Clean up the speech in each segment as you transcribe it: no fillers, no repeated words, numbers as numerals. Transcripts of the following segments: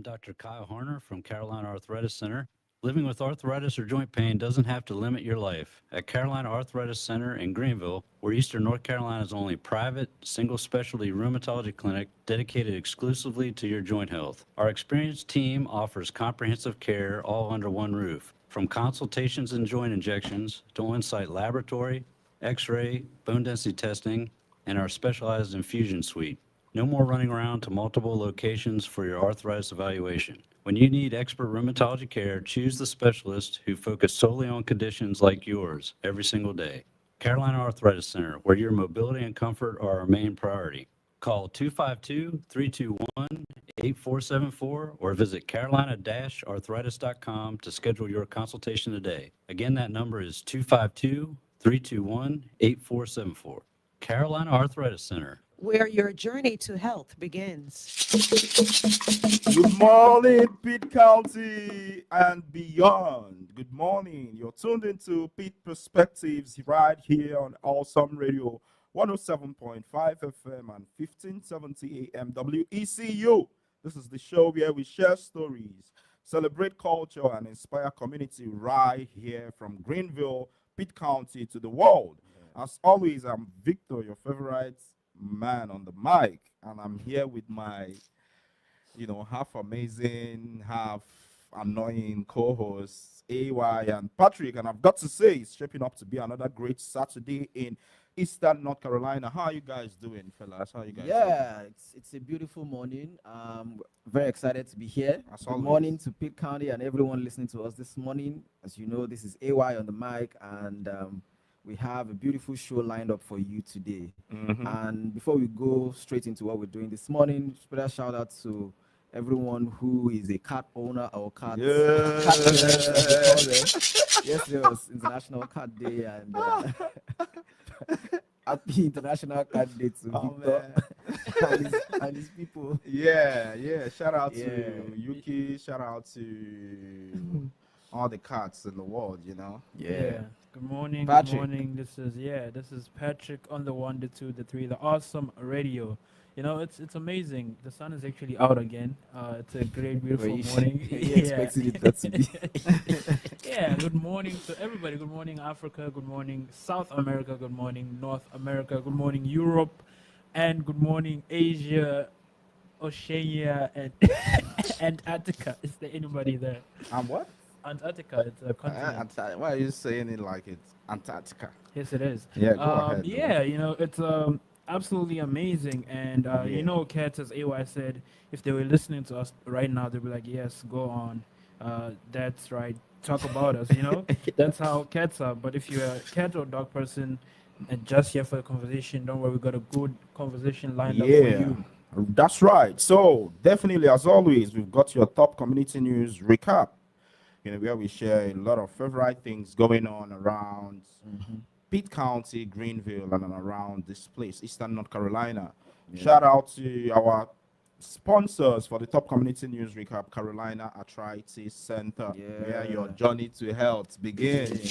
Dr. Kyle Horner from Carolina Arthritis Center. Living with arthritis or joint pain doesn't have to limit your life. At Carolina Arthritis Center in Greenville, we're Eastern North Carolina's only private, single specialty rheumatology clinic dedicated exclusively to your joint health. Our experienced team offers comprehensive care all under one roof. From consultations and joint injections to on-site laboratory, x-ray, bone density testing, and our specialized infusion suite. No more running around to multiple locations for your arthritis evaluation. When you need expert rheumatology care, choose the specialist who focus solely on conditions like yours every single day. Carolina Arthritis Center, where your mobility and comfort are our main priority. Call 252-321-8474 or visit carolina-arthritis.com to schedule your consultation today. Again, that number is 252-321-8474. Carolina Arthritis Center. Where your journey to health begins. Good morning, Pitt County and beyond. Good morning. You're tuned into Pitt Perspectives right here on Awesome Radio 107.5 FM and 1570 AM WECU. This is the show where we share stories, celebrate culture, and inspire community right here from Greenville, Pitt County to the world. As always, I'm Victor, your favorite man on the mic, and I'm here with my half amazing, half annoying co-hosts, AY and Patrick. And I've got to say, it's shaping up to be another great Saturday in Eastern North Carolina. How are you guys doing, fellas? How are you guys doing? Yeah, it's a beautiful morning. Very excited to be here. As Good always. morning to Pitt County and everyone listening to us this morning. As you know, this is AY on the mic, and we have a beautiful show lined up for you today. And before we go straight into what we're doing this morning, special shout out to everyone who is a cat owner or cat. Yeah. Cat parent, as they call them. Yesterday was International Cat Day, and happy International Cat Day to Victor and his people. Yeah. Shout out Yeah. to Yuki. Shout out to all the cats in the world, Yeah. Good morning. Patrick. Good morning. This is Patrick on the 1, the 2, the 3, the awesome radio. It's amazing. The sun is actually out again. It's a great, beautiful morning. You expected it not to be. Yeah. Good morning to everybody. Good morning, Africa. Good morning, South America. Good morning, North America. Good morning, Europe, and good morning, Asia, Oceania, and Antarctica. Is there anybody there? What? Antarctica. It's a continent. Why are you saying it like it's Antarctica? Yes, it is. Yeah, go ahead. Yeah, it's absolutely amazing. And, cats, as AY said, if they were listening to us right now, they'd be like, yes, go on. That's right. Talk about us, That's how cats are. But if you're a cat or dog person and just here for the conversation, don't worry, we got a good conversation lined up for you. That's right. So definitely, as always, we've got your top community news recap. Where we share a lot of favorite things going on around Pitt County, Greenville, and around this place, Eastern North Carolina. Yeah. Shout out to our sponsors for the top community news recap, Carolina Arthritis Center, where Yeah. your journey to health begins.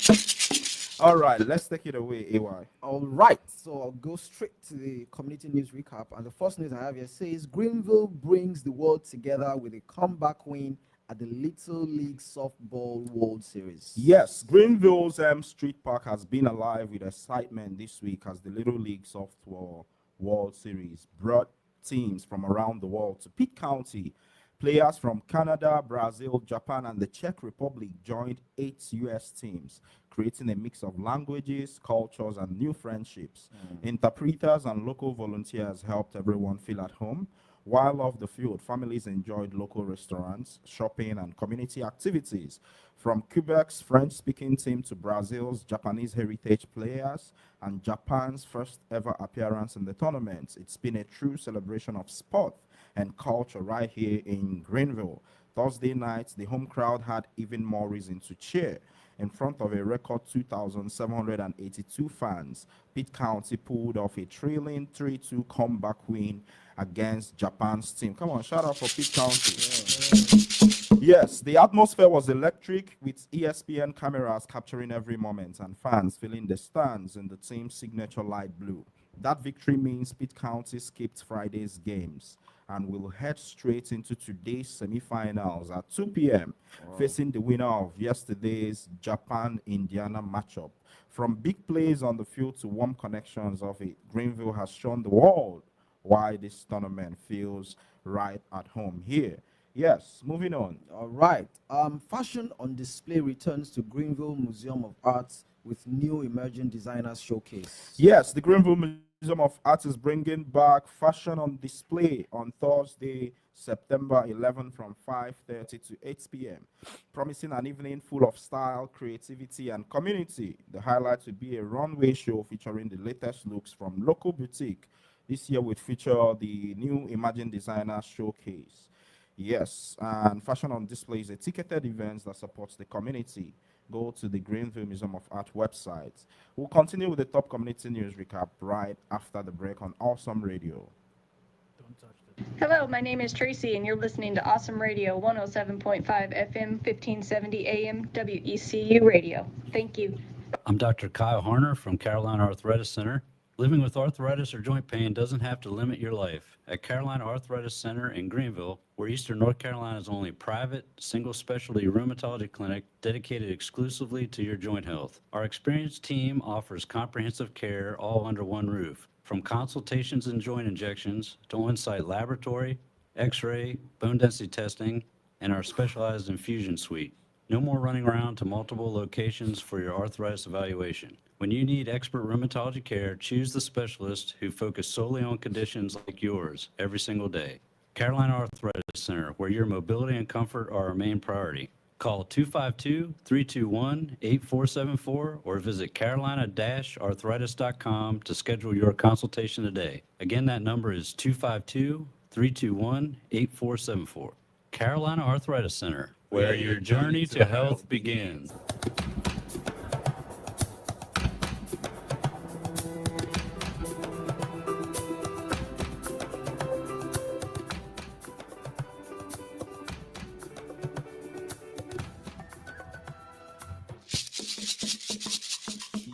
Yeah. All right, let's take it away, AY. All right, so I'll go straight to the community news recap. And the first news I have here says Greenville brings the world together with a comeback win at the Little League Softball World Series. Yes, Greenville's Street Park has been alive with excitement this week as the Little League Softball World Series brought teams from around the world to Pitt County. Players from Canada, Brazil, Japan, and the Czech Republic joined 8 U.S. teams, creating a mix of languages, cultures, and new friendships. Interpreters and local volunteers helped everyone feel at home. While off the field, families enjoyed local restaurants, shopping, and community activities. From Quebec's French-speaking team to Brazil's Japanese heritage players and Japan's first ever appearance in the tournament, it's been a true celebration of sport and culture right here in Greenville. Thursday night, the home crowd had even more reason to cheer. In front of a record 2,782 fans, Pitt County pulled off a thrilling 3-2 comeback win against Japan's team. Come on, shout out for Pitt County. Yes, the atmosphere was electric with ESPN cameras capturing every moment and fans filling the stands in the team's signature light blue. That victory means Pitt County skipped Friday's games and we'll head straight into today's semifinals at 2 p.m., facing the winner of yesterday's Japan-Indiana matchup. From big plays on the field to warm connections of it, Greenville has shown the world why this tournament feels right at home here. Yes, moving on. All right. Fashion on display returns to Greenville Museum of Arts with new emerging designers showcase. Yes, the Greenville Museum of Art is bringing back fashion on display on Thursday, September 11 from 5:30 to 8 p.m., promising an evening full of style, creativity, and community. The highlight will be a runway show featuring the latest looks from local boutique. This year will feature the new Imagine Designer Showcase. Yes, and Fashion on Display is a ticketed event that supports the community. Go to the Greenville Museum of Art website. We'll continue with the top community news recap right after the break on Awesome Radio. Don't touch that. Hello, my name is Tracy, and you're listening to Awesome Radio 107.5 FM, 1570 AM, WECU Radio. Thank you. I'm Dr. Kyle Harner from Carolina Arthritis Center. Living with arthritis or joint pain doesn't have to limit your life. At Carolina Arthritis Center in Greenville, we're Eastern North Carolina's only private, single specialty rheumatology clinic dedicated exclusively to your joint health. Our experienced team offers comprehensive care all under one roof. From consultations and joint injections to on-site laboratory, x-ray, bone density testing, and our specialized infusion suite. No more running around to multiple locations for your arthritis evaluation. When you need expert rheumatology care, choose the specialist who focus solely on conditions like yours every single day. Carolina Arthritis Center, where your mobility and comfort are our main priority. Call 252-321-8474 or visit carolina-arthritis.com to schedule your consultation today. Again, that number is 252-321-8474. Carolina Arthritis Center, where your journey to health begins.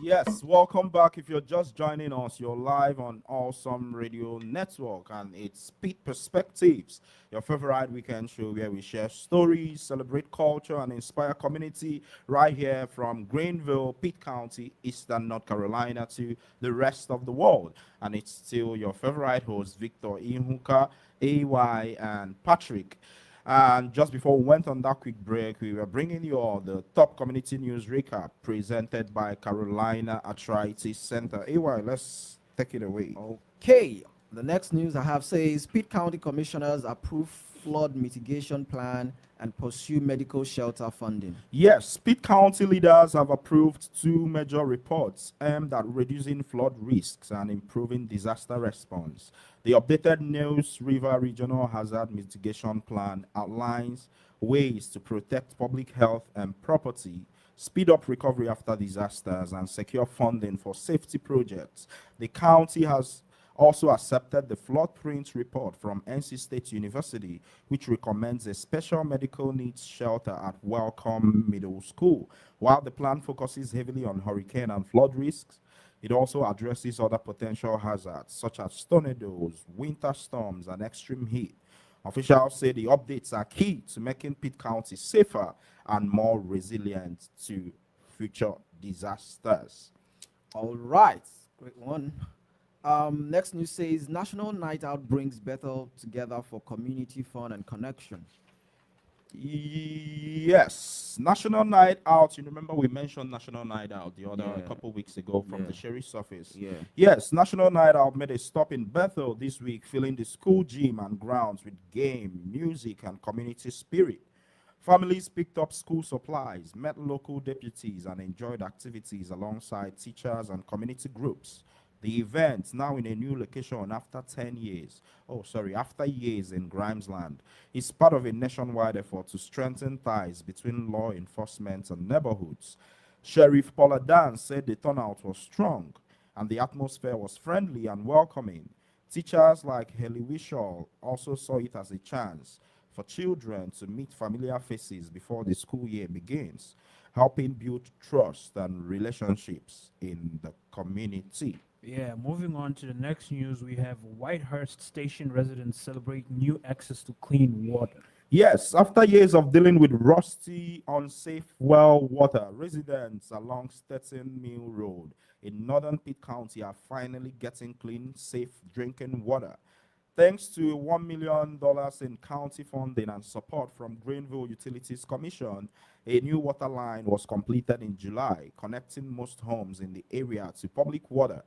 Yes, welcome back. If you're just joining us, you're live on Awesome Radio Network, and it's Speed Perspectives, your favorite weekend show where we share stories, celebrate culture, and inspire community right here from Greenville, Pitt County, Eastern North Carolina to the rest of the world. And it's still your favorite host, Victor Ihuka, AY, and Patrick. And just before we went on that quick break, we were bringing you all the top community news recap presented by Carolina Arthritis Center. AY, let's take it away. Okay. The next news I have says Pitt County Commissioners approve flood mitigation plan and pursue medical shelter funding. Yes, Pitt County leaders have approved two major reports aimed at reducing flood risks and improving disaster response. The updated News River Regional Hazard Mitigation Plan outlines ways to protect public health and property, speed up recovery after disasters, and secure funding for safety projects. The county has also accepted the floodprint report from NC State University, which recommends a special medical needs shelter at Welcome Middle School. While the plan focuses heavily on hurricane and flood risks, it also addresses other potential hazards such as tornadoes, winter storms, and extreme heat. Officials say the updates are key to making Pitt County safer and more resilient to future disasters. All right. Great one. Next news says National Night Out brings Bethel together for community fun and connection. Yes, National Night Out. You remember we mentioned National Night Out a Yeah. couple weeks ago from Yeah. the sheriff's office. Yeah. Yes, National Night Out made a stop in Bethel this week, filling the school gym and grounds with game, music, and community spirit. Families picked up school supplies, met local deputies, and enjoyed activities alongside teachers and community groups. The event, now in a new location after 10 years, after years in Grimesland, is part of a nationwide effort to strengthen ties between law enforcement and neighborhoods. Sheriff Paula Dan said the turnout was strong and the atmosphere was friendly and welcoming. Teachers like Haley Wishall also saw it as a chance for children to meet familiar faces before the school year begins, helping build trust and relationships in the community. Yeah, moving on to the next news, we have Whitehurst Station residents celebrate new access to clean water. Yes, after years of dealing with rusty, unsafe well water, residents along Stetson Mill Road in northern Pitt County are finally getting clean, safe drinking water. Thanks to $1 million in county funding and support from Greenville Utilities Commission, a new water line was completed in July, connecting most homes in the area to public water.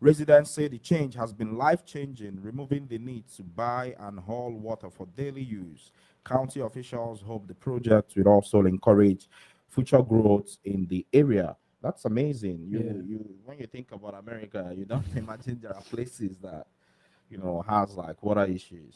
Residents say the change has been life-changing, removing the need to buy and haul water for daily use. County officials hope the project will also encourage future growth in the area. That's amazing. You when you think about America, you don't imagine there are places that has like water issues.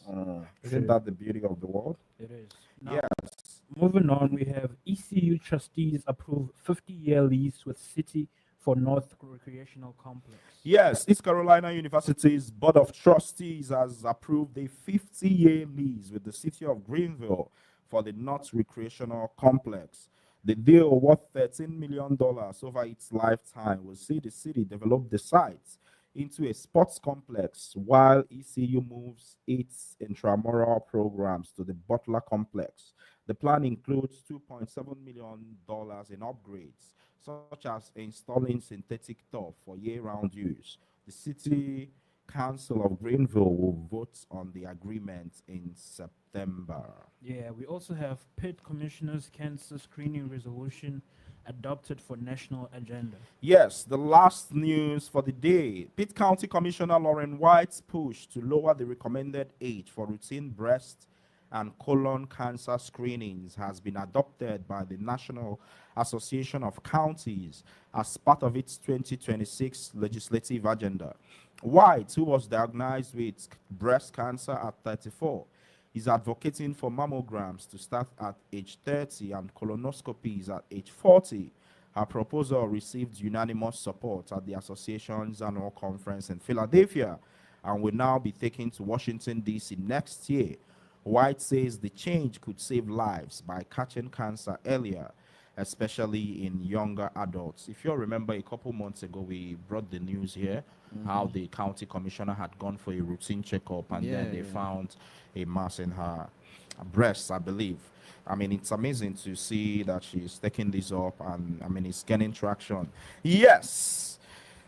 Isn't True. that the beauty of the world? It is. Now, Yes. moving on, we have ECU trustees approve 50-year lease with City for North Recreational Complex. Yes, East Carolina University's Board of Trustees has approved a 50-year lease with the city of Greenville for the North Recreational Complex. The deal, worth $13 million over its lifetime, will see the city develop the site into a sports complex while ECU moves its intramural programs to the Butler Complex. The plan includes $2.7 million in upgrades, such as installing synthetic turf for year-round use. The City Council of Greenville will vote on the agreement in September. Yeah, we also have Pitt Commissioners Cancer Screening Resolution adopted for national agenda. Yes, the last news for the day. Pitt County Commissioner Lauren White's push to lower the recommended age for routine breast and colon cancer screenings has been adopted by the National Association of Counties as part of its 2026 legislative agenda. White, who was diagnosed with breast cancer at 34, is advocating for mammograms to start at age 30 and colonoscopies at age 40. Her proposal received unanimous support at the association's annual conference in Philadelphia and will now be taken to Washington, D.C. next year. White says the change could save lives by catching cancer earlier, especially in younger adults. If you remember, a couple months ago, we brought the news here how the county commissioner had gone for a routine checkup and then they found a mass in her breasts, I believe. I mean, it's amazing to see that she's taking this up and I mean, it's gaining traction. Yes.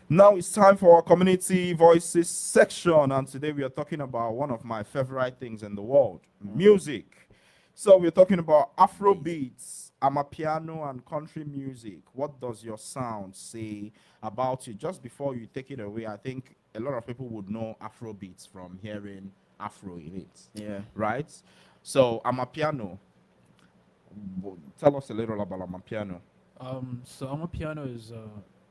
Now it's time for our community voices section, and today we are talking about one of my favorite things in the world, music. So we're talking about Afro beats, amapiano, and country music. What does your sound say about it? Just before you take it away, I think a lot of people would know Afro beats from hearing Afro in it. Yeah. Right? So amapiano. Tell us a little about amapiano. So Amapiano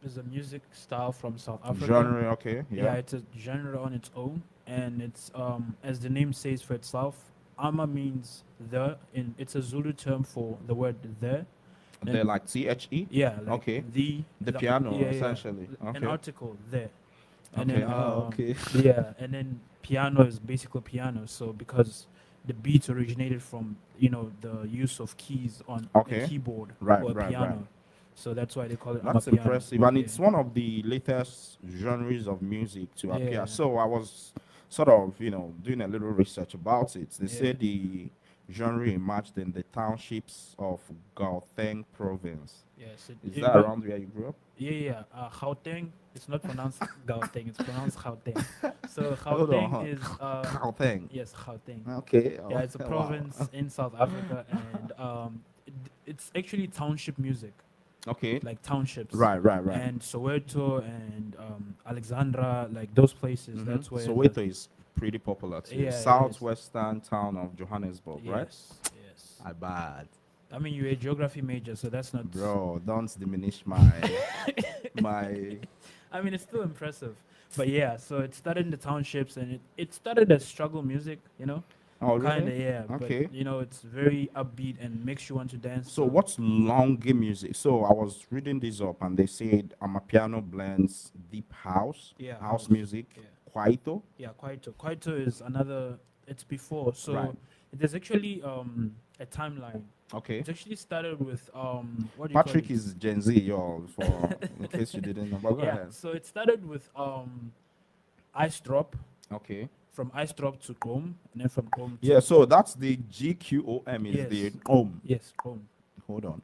is a music style from South Africa. Genre, okay. Yeah, Yeah. it's a genre on its own, and it's as the name says for itself. Ama means the, in it's a Zulu term for the word the. They're like THE. Yeah, like Okay. the piano, yeah, essentially. An Okay. article there. And Okay. then okay. yeah, and then piano is basically piano. So because the beats originated from the use of keys on Okay. a keyboard Right, or a right, piano. right. So that's why they call it That's amapiano. impressive, and Yeah. it's one of the latest genres of music to appear. Yeah. So I was sort of, doing a little research about it. They say Yeah. the genre emerged in the townships of Gauteng province. Yes, Is it that got- around where you grew up? Yeah. Gauteng. It's not pronounced Gauteng. It's pronounced Gauteng. So Hold on, Gauteng is Gauteng. yes, Gauteng. Okay. Yeah, it's a Wow. province in South Africa, and it's actually township music, Okay. like townships. Right. And Soweto and Alexandra, like those places. Mhm. That's where. Soweto is pretty popular too. Yeah, it is. Southwestern town of Johannesburg, right? Yes. I bad. I mean, you're a geography major, so that's not. Bro, don't diminish my I mean, it's still impressive. But yeah, so it started in the townships, and it started as struggle music, Oh, really? Kind of, yeah. Okay. But, it's very upbeat and makes you want to dance. So what's longe music? So I was reading this up and they said amapiano blends deep house, Yeah, house house. music, Yeah. kwaito. Yeah, Kwaito. Kwaito is another, it's before. So Right. there's actually a timeline. Okay. It actually started with what do you call Patrick it? is Gen Z, y'all, for in case you didn't know. But go Yeah, ahead. so it started with ice drop, Okay. from ice drop to Chrome, and then from Chrome to Yeah, so that's the GQOM is the yes, yes, Chrome. Hold on.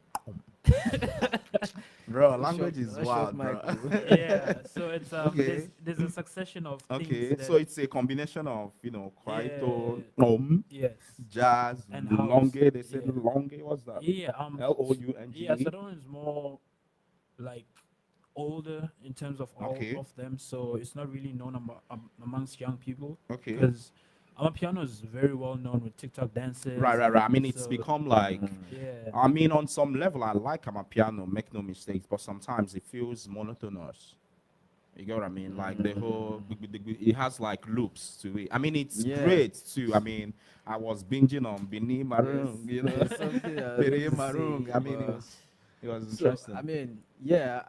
Bro, language Short- is short wild, mic, bro. bro. Yeah, so it's Okay. there's a succession of things Okay, that so it's a combination of yeah, Kwaito, yes, jazz, and longe. house. They said Yeah, longe. What's that? yeah, yeah. So Lounge. that one is more like older in terms of all Okay. of them, so it's not really known amongst young people Okay. because Amapiano is very well known with TikTok dances. Right. I mean, it's So become like, yeah, I mean, on some level, I like piano, make no mistakes, but sometimes it feels monotonous. You get what I mean? Like the whole, it has like loops to it. I mean, it's Yeah. great too. I mean, I was binging on Bini Marung, you know, There's something I was Bini going to Marung. say, I mean, but- it was So, interesting. I mean, yeah,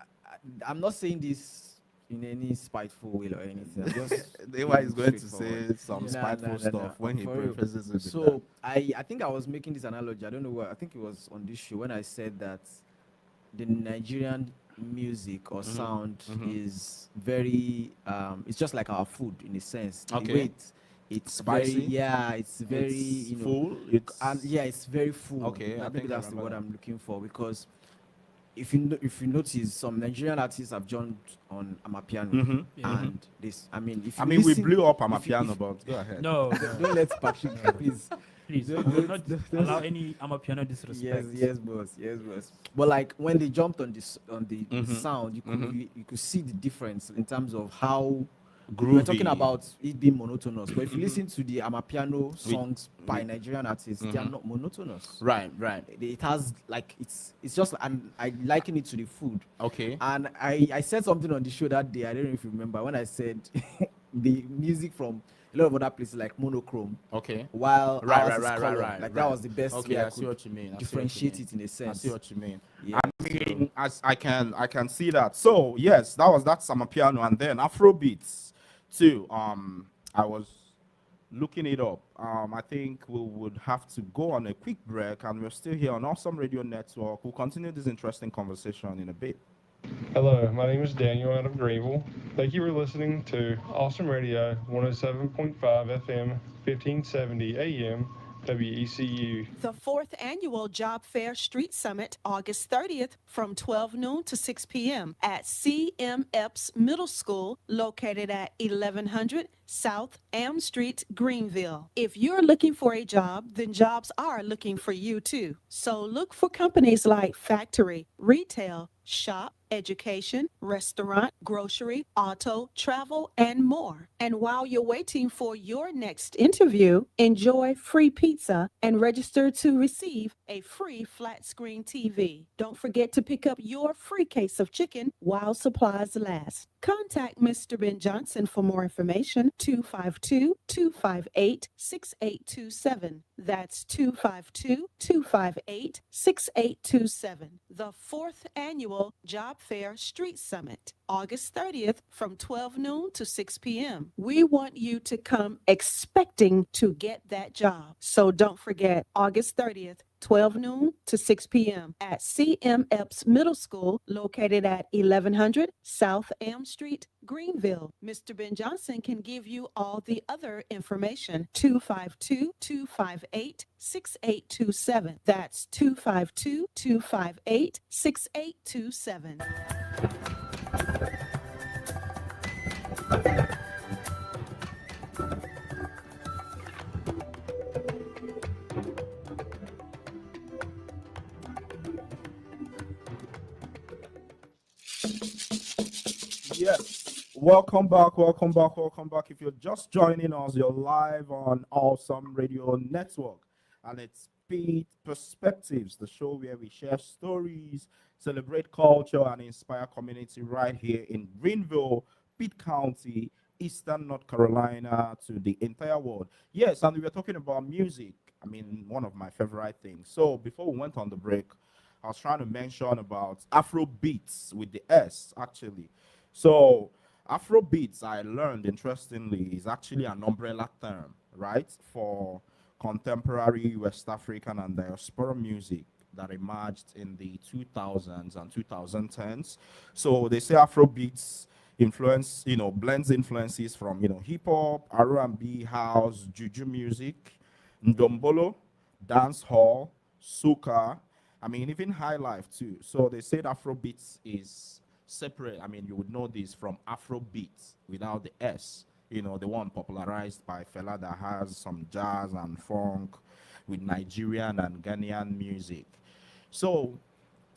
I'm not saying this in any spiteful way or anything. I'm just The way is being going to straightforward. say some Yeah. spiteful stuff when he For real. prefaces it with So I think I was making this analogy. I don't know what. I think it was on this show when I said that the Nigerian music or sound is very. It's just like our food in a sense. The Okay. way it's Spicy? very, yeah, it's very It's you know full. It's and yeah, it's very full. Okay, I Maybe think I that's the remember word that. I'm looking for because if you notice, some Nigerian artists have jumped on Amapiano, Mhm. Yeah. and this. I mean, if I you mean, we listen- blew up if you- piano, if- but go ahead. no, Don't let Patrick, please. please, Don't- we will don't- not don't- allow any Amapiano disrespect. Yes, boss. Yes, boss. But like when they jumped on this on the Mhm. sound, you could Mhm. you could see the difference in terms of how we Groovy. were talking about it being monotonous. But if you Mhm. listen to the Amapiano songs by with- Nigerian artists, they are Mhm. not monotonous. Right. It has like it's just, and I liken it to the food. Okay. And I said something on the show that day. I don't know if you remember when I said the music from a lot of other places like monochrome, Okay. while Right, ours right, is right, color. right, Like right. that was the best Okay, way I I see could what you mean. differentiate it in a I sense. see what you mean. Yeah, I mean, as I can see that. So yes, that's piano, and then Afro beats too. I was looking it up. I think we would have to go on a quick break, and we're still here on Awesome Radio Network. We'll continue this interesting conversation in a bit. Hello, my name is Daniel out of Greenville. Thank you for listening to Awesome Radio 107.5 FM, 1570 AM, WECU. The fourth annual Job Fair Street Summit, August 30th from 12 noon to 6 p.m. at CMEPS Middle School, located at 1100 South Am Street, Greenville. If you're looking for a job, then jobs are looking for you too. So look for companies like factory, retail, shop, education, restaurant, grocery, auto, travel, and more. And while you're waiting for your next interview, enjoy free pizza and register to receive a free flat screen TV. Don't forget to pick up your free case of chicken while supplies last. Contact Mr. Ben Johnson for more information, 252-258-6827. That's 252-258-6827. The fourth annual Job Fair Street Summit, August 30th from 12 noon to 6 p.m. We want you to come expecting to get that job. So don't forget, August 30th, 12 noon to 6 p.m. at CMEPS Middle School, located at 1100 South Am Street, Greenville. Mr. Ben Johnson can give you all the other information. 252-258-6827. That's 252-258-6827. Yes. Welcome back. If you're just joining us, you're live on Awesome Radio Network, and it's Speed Perspectives, the show where we share stories, celebrate culture, and inspire community right here in Greenville, Pitt County, Eastern North Carolina, to the entire world. Yes, and we were talking about music. I mean, one of my favorite things. So before we went on the break, I was trying to mention about Afro beats with the S, actually. So Afro beats, I learned interestingly, is actually an umbrella term, right, for contemporary West African and diaspora music that emerged in the 2000s and 2010s. So they say Afrobeats influence, blends influences from, hip hop, R&B, house, juju music, ndombolo, dance hall, soca, I mean, even high life too. So they said Afrobeats is separate. I mean, you would know this from Afrobeats without the S. The one popularized by fella that has some jazz and funk with Nigerian and Ghanaian music. So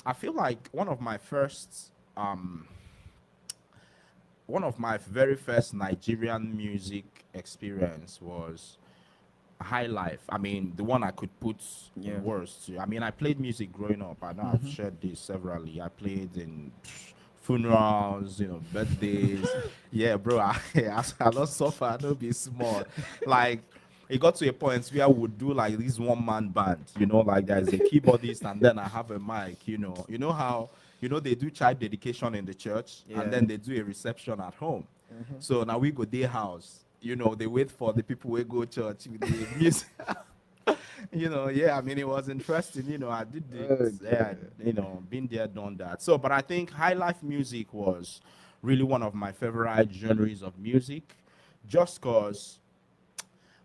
I feel like one of my very first Nigerian music experience was high life. I mean, the one I could put Yeah. in words to. I mean, I played music growing up. I know I've shared this severally. I played in funerals, birthdays. Yeah, bro. I lost suffer. I don't be small. Like, it got to a point where I would do like this one man band, like there's a keyboardist and then I have a mic, You know how, they do child dedication in the church Yeah. and then they do a reception at home. So now we go their house, they wait for the people who go church with the music. Yeah, I mean, it was interesting, I did this, yeah, been there, done that. So, but I think high life music was really one of my favorite genres of music, just because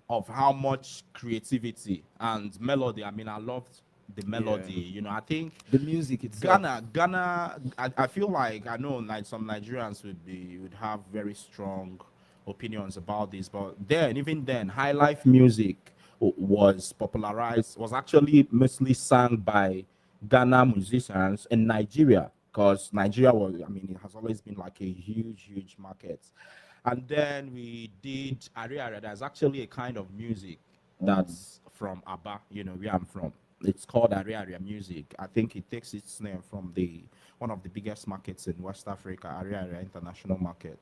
of how much creativity and melody. I mean, I loved the melody. I think The music itself. Ghana. I feel like I know like some Nigerians would have very strong opinions about this, but even then, high life music was actually mostly sung by Ghana musicians in Nigeria, because Nigeria was, I mean, it has always been like a huge market. And then we did Ariara. There's actually a kind of music that's from Aba, where I'm from. It's called Ariara music. I think it takes its name from the one of the biggest markets in West Africa, Ariara International Market.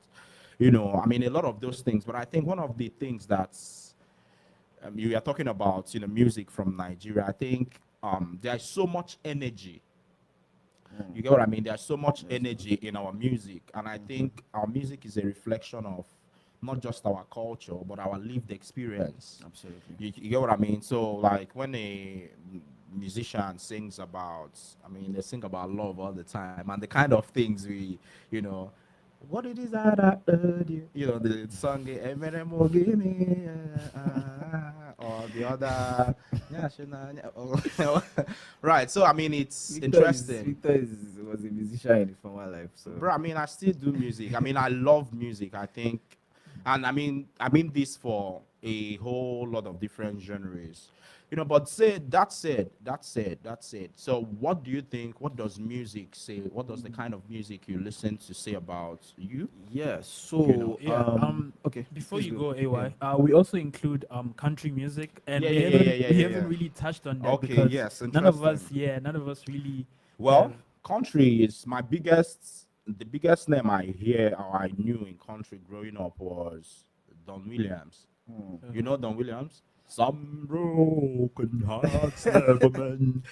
I mean, a lot of those things. But I think one of the things that's you are talking about, music from Nigeria. I think there's so much energy. You get what I mean? There's so much energy in our music, and I think our music is a reflection of not just our culture but our lived experience. Absolutely. You get what I mean? So, like when a musician sings about, I mean, they sing about love all the time, and the kind of things you know, what it is that I heard you, the song, "Emeremo give me," or the other, yeah, right. So, I mean, it's interesting. Was a musician in his former life, so Bro, I mean, I still do music. I mean, I love music. I think, and I mean this for a whole lot of different genres, But that said. So, what do you think? What does music say? What does the kind of music you listen to say about you? yeah. So Yeah. okay. Before please you go. go, AY, we also include country music, and Yeah, we yeah, yeah, haven't yeah, yeah, we yeah, haven't yeah. really touched on that Okay, because yes, none of us, interesting. none of us really. Well, have- country is the biggest name I hear or I knew in country growing up was Don Williams. You know Don Williams? Some broken hearts never mend.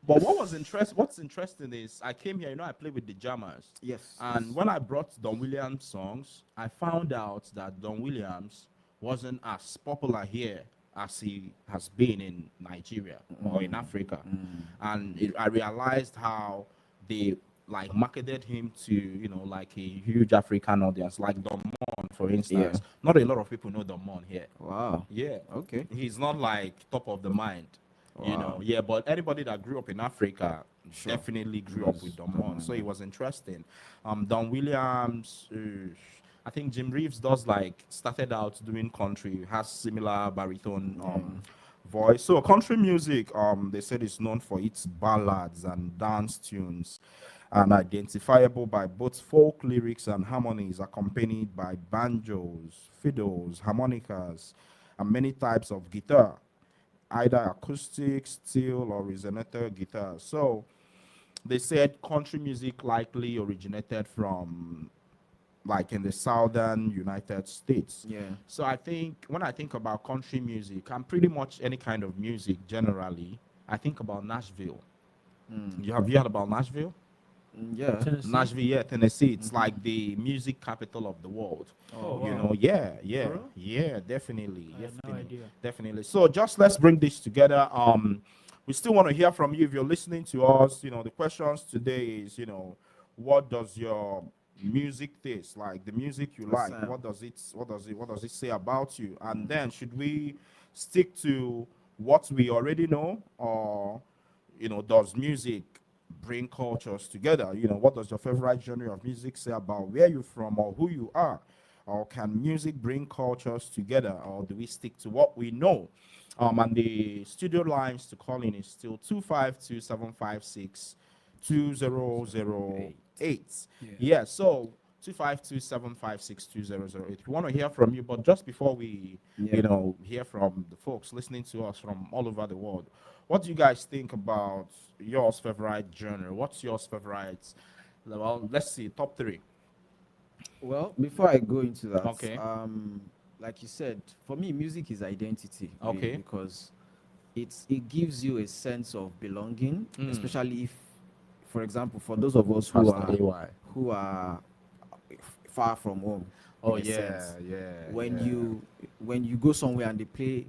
But what's interesting is I came here, I play with the Jammers. Yes. And when I brought Don Williams songs, I found out that Don Williams wasn't as popular here as he has been in Nigeria or in Africa. And I realized how they like marketed him to, like a huge African audience, like Don Mon, for instance. Yeah. Not a lot of people know Don Mon here. Wow. Yeah. Okay. He's not like top of the mind, Wow. Yeah, but anybody that grew up in Africa Sure. definitely grew up with Don Mon. So it was interesting. Don Williams, I think Jim Reeves started out doing country, has similar baritone voice. So country music, they said it's known for its ballads and dance tunes, and identifiable by both folk lyrics and harmonies, accompanied by banjos, fiddles, harmonicas, and many types of guitar, either acoustic, steel, or resonator guitar. So they said country music likely originated from like in the southern United States. Yeah. So I think when I think about country music, and pretty much any kind of music generally, I think about Nashville. You have you heard about Nashville? Yeah. Tennessee. Nashville, yeah, Tennessee. It's like the music capital of the world. Oh, You wow. know, yeah, real? yeah, definitely, I had no definitely, idea. definitely. So just let's bring this together. We still want to hear from you if you're listening to us. You know, the questions today is, what does your music taste like? The music you like, Awesome. what does it say about you? And then should we stick to what we already know, or does music bring cultures together? What does your favorite genre of music say about where you're from or who you are? Or can music bring cultures together, or do we stick to what we know? And the studio lines to call in is still 252-756-2008. Yeah, so 252-756-2008. We want to hear from you, but just before we Yeah. hear from the folks listening to us from all over the world, what do you guys think about yours favorite genre? What's yours favorite? Well, let's see, top three. Well, before I go into that, Okay. like you said, for me, music is identity. Really, Okay. because it gives you a sense of belonging, especially if, for example, for those of us who are far from home. Oh in a yeah, sense. yeah. When yeah. you go somewhere and they play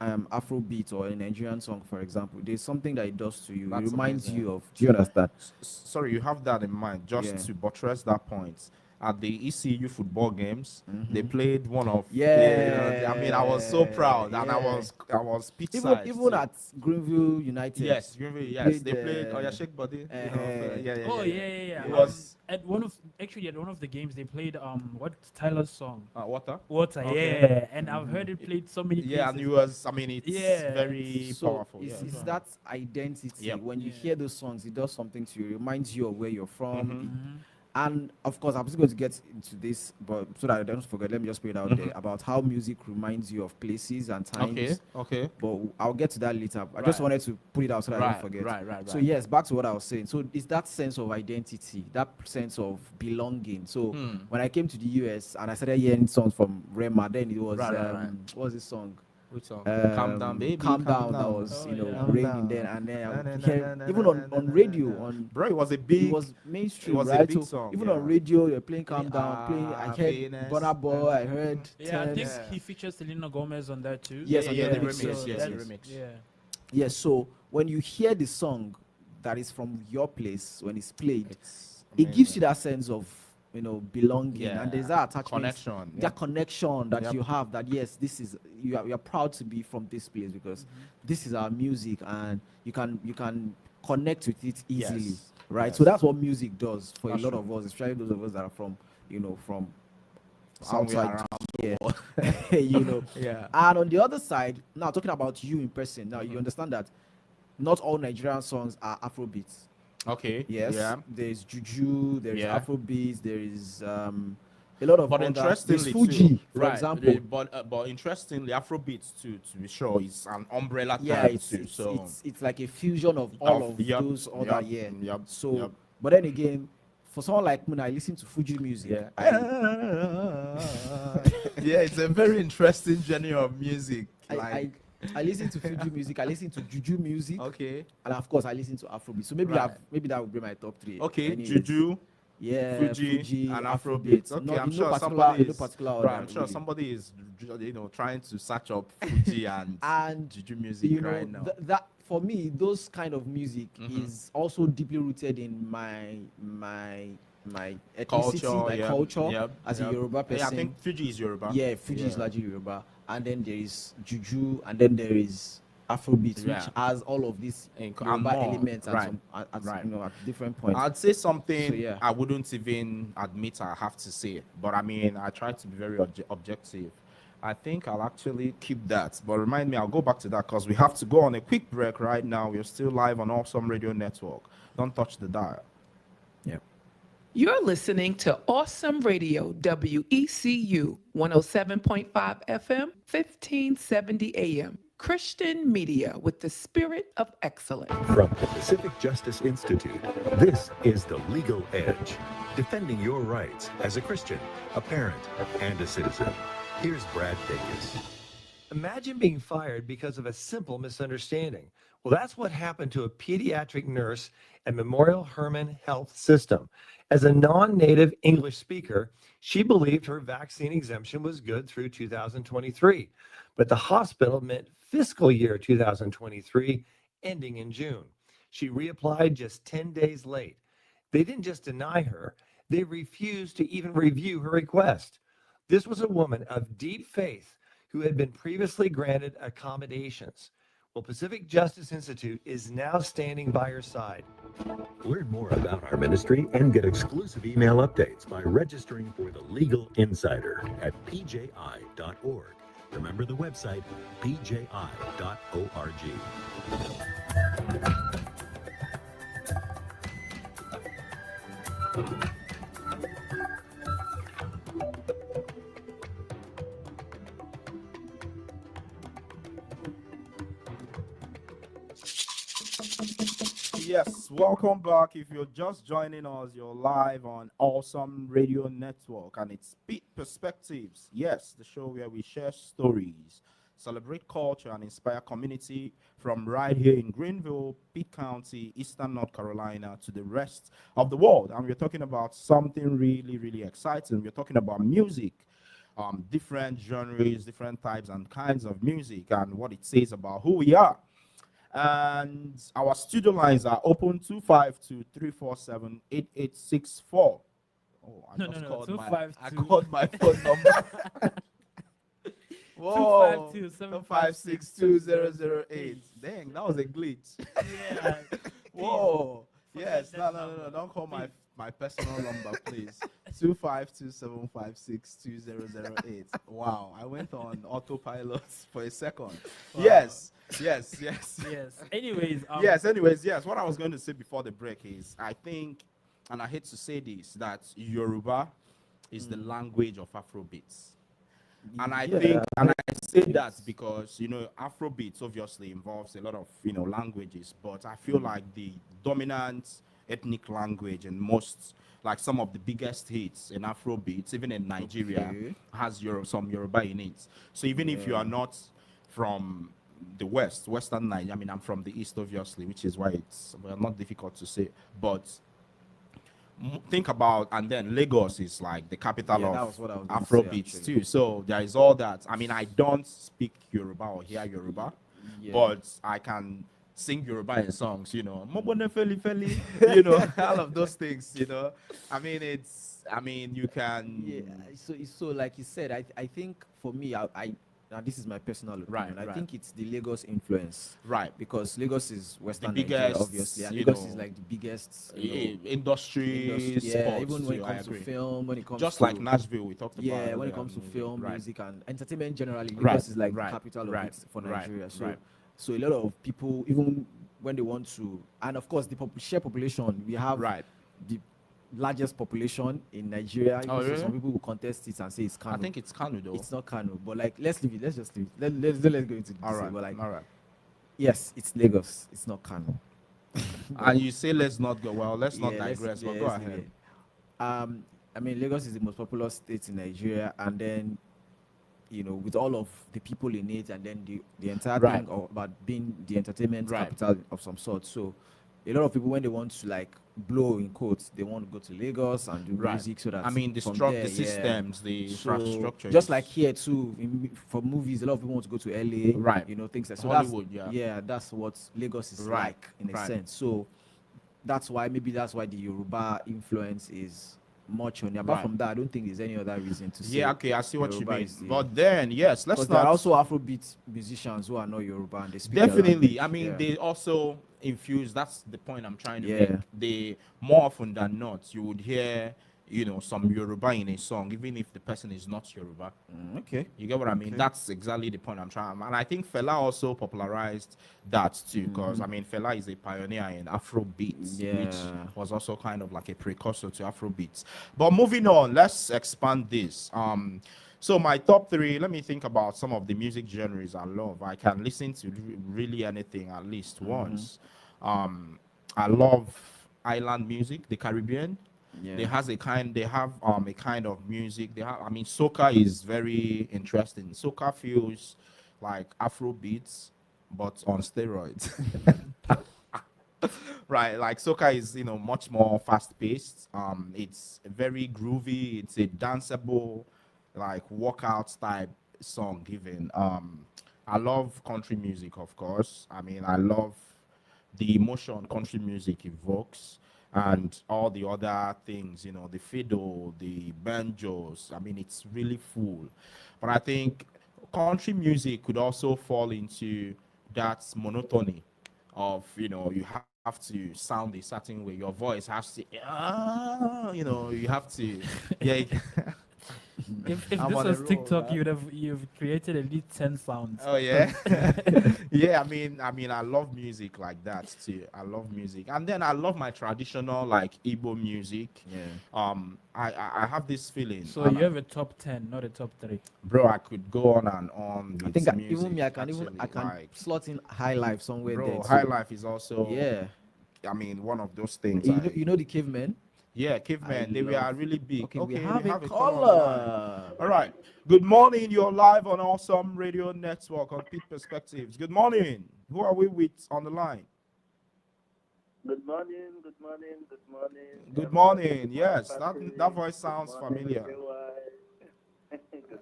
Afrobeat or a Nigerian song, for example, there's something that it does to you. That's it reminds amazing. you of. Do you understand? Sorry, you have that in mind. Just Yeah. to buttress that point, at the ECU football games, they played one of. Yeah. I mean, I was so proud, and I Yeah. was pitch Even side. even at Greenville United. yes, played, they played. Oh yeah, shake body. Oh yeah. It was At one of the games they played what Tyler's song? water. Water. Okay. Yeah, and I've heard it played so many places. Yeah, and it was. I mean, it's Yeah. very So powerful. it's that identity. Yep. When you Yeah. hear those songs, it does something to you. It reminds you of where you're from. Mhm. And of course, I'm just going to get into this, but so that I don't forget, let me just put it out there about how music reminds you of places and times. Okay. But I'll get to that later. I just Right. wanted to put it out so that I don't forget. Right. So yes, back to what I was saying. So it's that sense of identity, that sense of belonging. So when I came to the US and I started hearing songs from Rema, then it was Right. what was this song? Which song? Calm down, baby. Calm down. That was Oh, raining down. then, and then I Na, would na, hear na, na, even na, on na, radio na, na. on. Bro, it was a It big. was mainstream, it was a right? big So song, even yeah. on radio, they're playing "Calm Down." Playing, I heard Happiness. Burna Boy. I heard. Yeah, I think Tems. he features Selena Gomez on that too. Yes, yeah, on the the remix. remix, Yes, the that's- remix. Yeah. Yes. So when you hear the song that is from your place, when it's played, It's it gives you amazing. that sense of belonging, Yeah, and there's that attachment, connection, that yep. connection that Yep. you have. That yes, this is you are proud to be from this place because this is our music, and you can connect with it easily, Yes, right? yes. So that's what music does for That's a lot true. of us, especially those of us that are from from Somewhere outside. around. Yeah. Yeah. And on the other side, now talking about you in person, now you understand that not all Nigerian songs are Afrobeats. Okay. Yes, Yeah. there's juju, there's Yeah. Afrobeats, there is a lot of But other, interestingly, there's Fuji, too, for right? example. But interestingly, Afrobeats too, to be sure, is an umbrella Yeah, term it's too. it's, So it's like a fusion of all of yep, those other yep, yep, So, yep. but then again, for someone like me, I listen to Fuji music. yeah, I, yeah, it's a very interesting genre of music. I listen to Fuji music. I listen to juju music, okay, and of course, I listen to Afrobeat. So maybe Right. maybe that would be my top three. okay, Anyways. juju, Yeah, Fuji, and Afrobeat. Okay, Not, I'm in sure no particular, somebody in no is particular right. order, I'm sure really. somebody is trying to search up Fuji and And juju music you know right now. that for me, those kind of music Mhm. is also deeply rooted in my ethnicity, Culture, my yeah, culture yep, as yep. a Yoruba person. Yeah, I think Fuji is Yoruba. Yeah, Fuji is largely Yoruba, and then there is juju, and then there is Afrobeat, Yeah. which has all of these And Yoruba more, elements and right, some, at right. at different points. I'd say something So, yeah. I wouldn't even admit I have to say, but I mean, I try to be very objective. I think I'll actually keep that, but remind me, I'll go back to that because we have to go on a quick break right now. We're still live on Awesome Radio Network. Don't touch the dial. You're listening to Awesome Radio, WECU 107.5 FM, 1570 AM. Christian media with the spirit of excellence. From the Pacific Justice Institute, this is The Legal Edge, defending your rights as a Christian, a parent, and a citizen. Here's Brad Dacus. Imagine being fired because of a simple misunderstanding. Well, that's what happened to a pediatric nurse at Memorial Hermann Health System. As a non native English speaker, she believed her vaccine exemption was good through 2023, but the hospital meant fiscal year 2023 ending in June. She reapplied just 10 days late. They didn't just deny her, they refused to even review her request. This was a woman of deep faith who had been previously granted accommodations. Well, Pacific Justice Institute is now standing by her side. Learn more about our ministry and get exclusive email updates by registering for the Legal Insider at pji.org. Remember the website, pji.org. Yes, welcome back. If you're just joining us, you're live on Awesome Radio Network and it's Beat Perspectives. Yes, the show where we share stories, celebrate culture, and inspire community from right here in Greenville, Pitt County, Eastern North Carolina, to the rest of the world. And we're talking about something really, really exciting. We're talking about music, different genres, different types and kinds of music, and what it says about who we are. And our studio lines are open 252-347-8864. Oh, I No, just no, no. called my 252. called my phone number. Whoa, 256-2008. Dang, that was a glitch. Yeah. Whoa. Forget Yes, that no, number. don't call my personal number, please. 252-756-2008. Wow, I went on autopilot for a second. Wow. Yes. Yes. Anyways. Yes. What I was going to say before the break is, I think, and I hate to say this, that Yoruba is the language of Afrobeats. And I think, and I say that because, Afrobeats obviously involves a lot of, languages, but I feel like the dominant ethnic language and most, like some of the biggest hits in Afrobeats, even in Nigeria, has some Yoruba in it. So even if you are not from the Western Nigeria, I mean, I'm from the East, obviously, which is why it's not difficult to say, but think about, and then Lagos is like the capital that of was what I was gonna say, Afrobeats actually. too. So there is all that. I mean, I don't speak Yoruba or hear Yoruba, but I can sing Yoruba in songs, Mobone Feli Feli, all of those things, I mean, you can. So like you said, I think for me, I now this is my personal opinion. I Right. think it's the Lagos influence, Right. because Lagos is Western biggest, Nigeria, obviously, and you Lagos know, is like the biggest Industry, sports, even when too, it I comes to agree. film, when it comes Just to like Nashville, we talked about. when it earlier, comes to film, right. music, and entertainment generally, Right, Lagos is like right, the capital of right, it for right, Nigeria. So, right. so a lot of people, even when they want to, and of course the sheer population, we have Right. the largest population in Nigeria. Even Oh, so really? some people will contest it and say it's Kano. I think it's Kanu though. It's not Kano, but like let's leave it. Let's just leave it. Let's go into the all detail. right. But like, All right. yes, it's Lagos. It's not Kano. And you say let's not go. Well, let's not Yeah, digress. But go let's leave ahead. it. I mean, Lagos is the most populous state in Nigeria, and then, with all of the people in it, and then the entire Right. thing about being the entertainment Right. capital of some sort. So, a lot of people, when they want to like blow in quotes, they want to go to Lagos and do Right. music, so that I mean, the from struct, there, the systems, the infrastructure. just is- like here too, for movies, a lot of people want to go to LA, Right. things like so. Hollywood, That's what Lagos is Right, like in a right. sense. So that's why the Yoruba influence is much on it. Apart Right. from that, I don't think there's any other reason to say. Yeah, okay, I see what you Yoruba mean. is the- But then, yes, let's Because there are not. also Afrobeat musicians who are not Yoruba and they speak their Definitely. language. I mean, Yeah. they also infuse. That's the point I'm trying to Yeah. make. They more often than not, you would hear, some Yoruba in a song, even if the person is not Yoruba. Okay. You get what I mean? Okay. That's exactly the point I'm trying. And I think Fela also popularized that too, because I mean, Fela is a pioneer in Afro beats, which Yeah. was also kind of like a precursor to Afro beats. But moving on, let's expand this. So my top three. Let me think about some of the music genres I love. I can listen to really anything at least once. I love island music, the Caribbean. Yeah. They have a kind of music. I mean, soca is very interesting. Soca feels like Afro beats, but on steroids. Right, like soca is much more fast paced. It's very groovy. It's a danceable, like workout type song. Even I love country music, of course. I mean, I love the emotion country music evokes and all the other things, the fiddle, the banjos. I mean, it's really full. But I think country music could also fall into that monotony of, you have to sound a certain way. Your voice has to, you have to, yeah. If I'm this on a was roll, TikTok, man. you've created at least 10 sounds. Oh yeah. Yeah, I mean I love music like that too. I love music. And then I love my traditional like Igbo music. Yeah. I have this feeling. So and you have a top 10, not a top 3. bro, I could go on and on I with think music. even me, I can like, slot in high life somewhere there bro, too. high life is also Yeah. I mean one of those things. You know the cavemen? Yeah, cavemen, they were love- really big. Okay, we have we a have a caller on the line. caller. All right. Good morning. You're live on Awesome Radio Network on Pete Perspectives. Good morning. Who are we with on the line? Good morning, good morning, good morning. Good morning. Yes, that voice sounds familiar. Good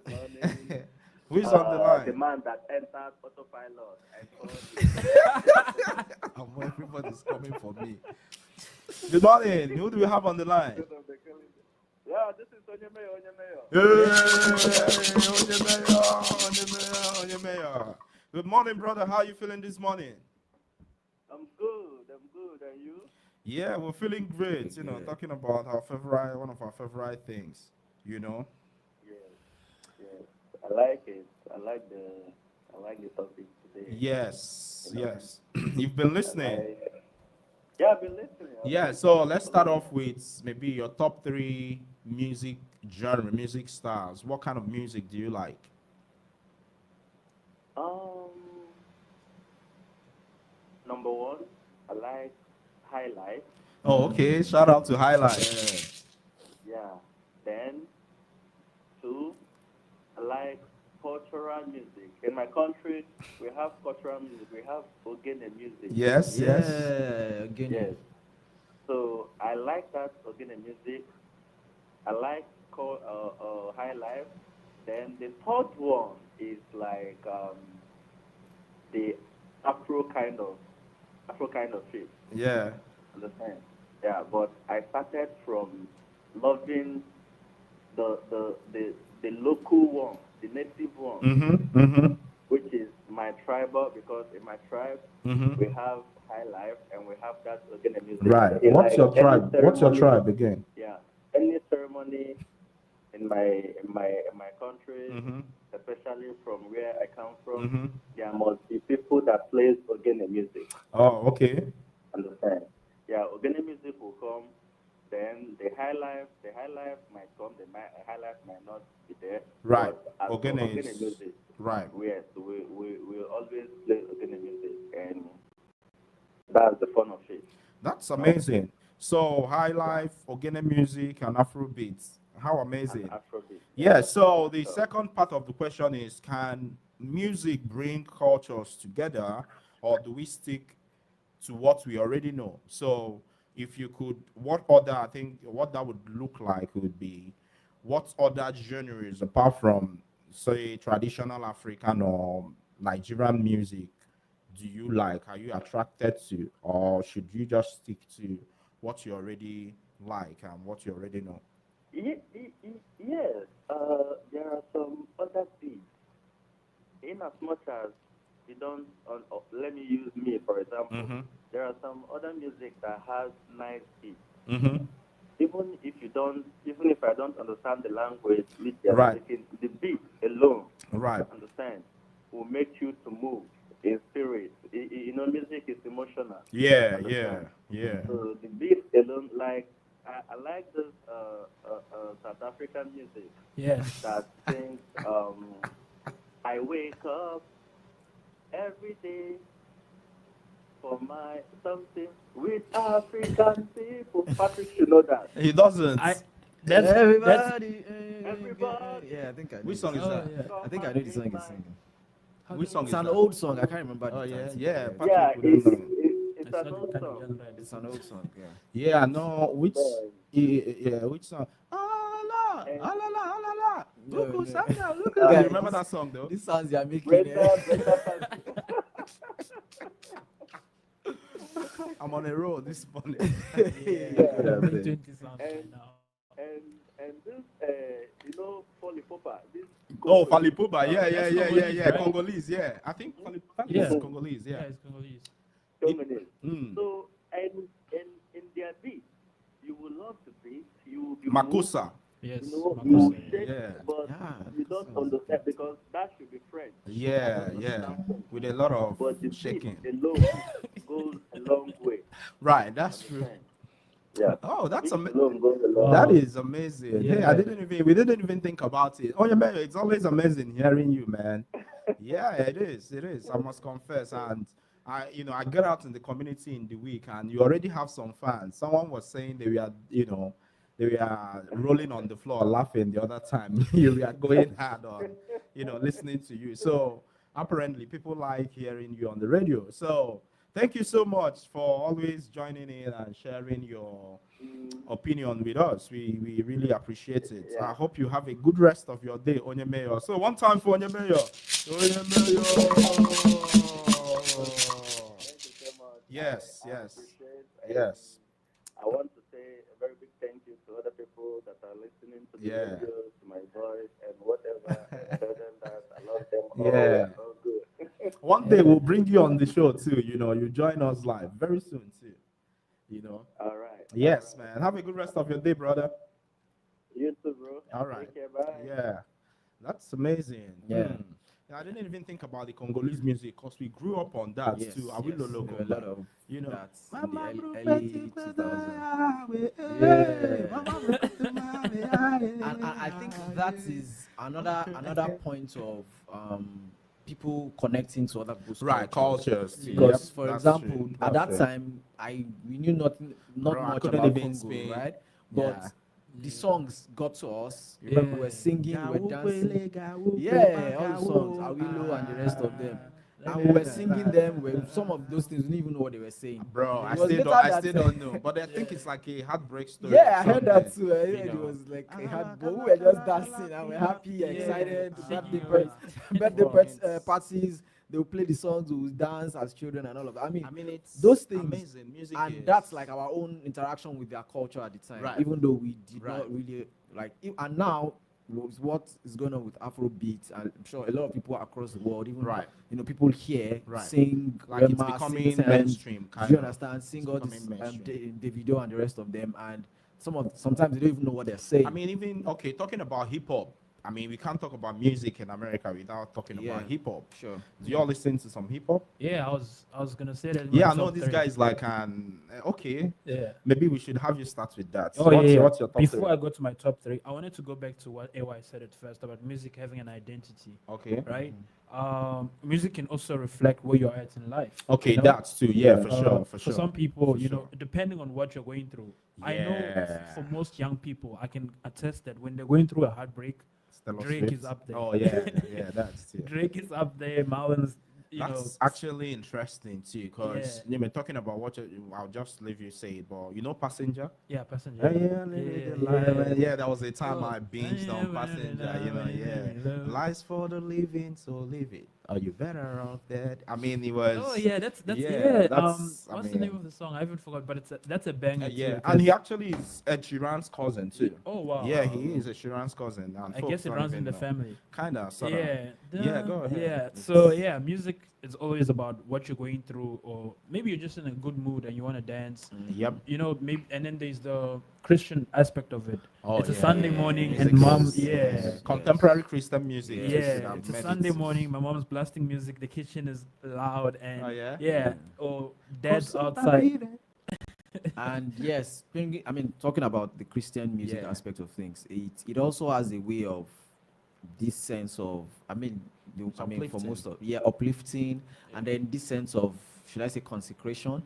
morning. Who is on the The line? man that entered autopilot. I called you. Everybody's coming for me. Good morning. Who do we have on the line? Yeah, this is Onyemayo, Onyemayo. Hey, Onyemayo. Good morning, brother. How are you feeling this morning? I'm good, and you? Yeah, we're feeling great. Talking about one of our favorite things. Yes, yes. I like it. I like the topic today. Yes, yes. You've been listening. Yeah, I've been listening. Yeah, so let's start off with maybe your top 3 music genre, music styles. What kind of music do you like? Number 1, I like high life. Oh, okay. Shout out to Highlight. Yeah. Then 2, I like cultural music. In my country, we have cultural music. We have Ogene music. Yes, yes. Again. Yes. So I like that Ogene music. I like high life. Then the third one is like the Afro kind of shit. Yeah. Understand? Yeah, but I started from loving the local one, the native one, which is my tribal, because in my tribe we have high life and we have that Ogene music. Right. In What's your any tribe? What's your ceremony- tribe again? Yeah, any ceremony in my country, especially from where I come from, there must be people that plays Ogene music. Oh, okay. Understand? Yeah, Ogene music will come. Then the high life might come. The high life might not be there. Right. But as for Ogene Ogene is music, right. yes, we always play Ogene music, and that's the fun of it. That's amazing. So high life, Ogene music, and Afro beats. How amazing. And Afrobeat. Yeah, so the second part of the question is, can music bring cultures together, or do we stick to what we already know? So if you could, I think what that would look like would be, what other genres apart from, say, traditional African or Nigerian music do you like? Are you attracted to, or should you just stick to what you already like and what you already know? Yes, there are some other beats. In as much as you don't, let me use me for example. There are some other music that has nice beats. Even if I don't understand the language which they are Right. speaking, the beat alone, Right. understand, will make you to move in spirit. Music is emotional. Yeah, Understand? yeah. So the beat alone, like I like this South African music Yes. that sings I wake up every day for my something with African people. Patrick should know that. He doesn't. That's Everybody. Everybody. Yeah, I think I know. Which song is Oh, that? yeah. I think I know the song he's singing. Which song It's is an that? old song. I can't remember. Oh the yeah, title. yeah. Yeah, Patrick would know. it's an old song. It's an old song. Yeah. Yeah, no. Which? Boy. Yeah, which song? Oh la, And ah, la la, ah, la la. No, Look no. who's up now, look. Guy, You remember this- that song though? These sounds you're making. Brenda I'm on a roll this morning. Bring 20 sounds right And- now. and this Fally Popa. This Oh, Fally Pupa. Yeah, That's yeah. Congolese, right? Congolese, yeah. I think Fally Yeah. is Congolese, yeah. It's Congolese. Congolese. Mm. So in their beat, you will love the beat. You will be Makusa. Yes. moved, you will Makossa, shake, Yeah. but Yeah, you that don't sounds understand because that should be French. Yeah, yeah. With a lot of But the shaking. beat alone goes a long way. Right, that's true. Yeah. Oh, that's Beat amazing. alone goes a long That way. is amazing. Yeah. Hey, we didn't even think about it. Oh yeah, man, it's always amazing hearing you, man. Yeah, it is. It is. I must confess. And I get out in the community in the week, and you already have some fans. Someone was saying they were rolling on the floor laughing the other time. You were going hard on, listening to you. So apparently, people like hearing you on the radio. So thank you so much for always joining in and sharing your opinion with us. We really appreciate it. Yeah. I hope you have a good rest of your day, Onyemeyo. So one time for Onyemeyo. Onyemeyo. Thank you so much. Yes, I yes, appreciate it. yes. I want to say a very big thank you to other people that are listening to the Yeah. radio, to my voice, and whatever. And tell them that I love them all. Yeah. All good. One day we'll bring you on the show too. You join us live very soon too. All right. Yes, man. Have a good rest of your day, brother. You too, bro. All right. Take care. Bye. Yeah, that's amazing. Yeah. Yeah, I didn't even think about the Congolese music because we grew up on that Yes, too. yes. Awilo There Loco, were a lot of that in the early 2000s. And I think that is another point of people connecting to other people's Right, cultures. Because, Yep, for that's example, true. at That's that true. time, we knew not Bro, I much couldn't about even Congo, speak. right? But Yeah. the songs got to us. Yeah. We were singing, we were dancing. Yeah, all the songs, Awilo and the rest of them. And we were singing them. Some of those things, we didn't even know what they were saying. Bro, I It was still later don't. I that- still don't know. But I think it's like a heartbreak story. Yeah, I or heard that something, too. I you heard it know. was like a hard, but we were just dancing and we're happy, excited. Shaking Birthday your parties, they will play the songs, we will dance as children and all of that. I mean, It's those things, amazing. Music and is- that's like our own interaction with their culture at the time. Right. Even though we did Right. not really like it, and now with what is going on with Afrobeat, and I'm sure a lot of people across the world, even Right. people here Right. sing Like it's Rema, becoming sing Tems, mainstream, do kind you of. understand? Sing It's all this becoming mainstream. Davido and the rest of them, and sometimes they don't even know what they're saying. I mean, even talking about hip hop. I mean, we can't talk about music in America without talking Yeah. about hip hop. Sure. Do y'all listen to some hip hop? Yeah, I was gonna say that. in my Yeah, I know top this three. guy is like an okay. Yeah. Maybe we should have you start with that. Oh, yeah. What's your top Before three? I go to my top three, I wanted to go back to what AY said at first about music having an identity, Okay. right? Music can also reflect where you're at in life. Okay, you know? that's too. Yeah, for Uh, sure, for sure. some people, For you sure. know, depending on what you're going through, I know Yeah. for most young people, I can attest that when they're going through a heartbreak, Taylor Drake Swift. is up there. Oh yeah, yeah, that's too. Drake is up there, Marlon's, you know. That's actually interesting too, because Yeah. you know, talking about I'll just leave you say it, but you know, Passenger. Yeah, Passenger. Yeah, that was a time Oh. I binged on Passenger. You know, yeah. Lies for the living, so live it. Are you better off dead? I mean, it was. Oh yeah, that's yeah, yeah. that's- I What's the name mean- of the song? I even forgot, but that's a banger. Yeah, too, and he 'cause- actually is Ed Sheeran's cousin too. Oh wow. Yeah, he is a Sheeran's cousin. And I folks guess it don't runs in even the know. family. Kinda, sorta. Yeah. Yeah, go ahead. Yeah. It's- So yeah, music is always about what you're going through, or maybe you're just in a good mood and you want to dance. Yep. You know, maybe, and then there's the Christian aspect of it. Oh, It's a yeah. Sunday morning, Music and mom, is- yeah. Contemporary Christian music. Yeah, I've it's a met Sunday it. morning. My mom's blasting music. The kitchen is loud, and Oh, yeah? yeah. Or dad's outside. And yes, talking about the Christian music Yeah. aspect of things, it also has a way of this sense of for most of uplifting, and then this sense of, should I say, consecration,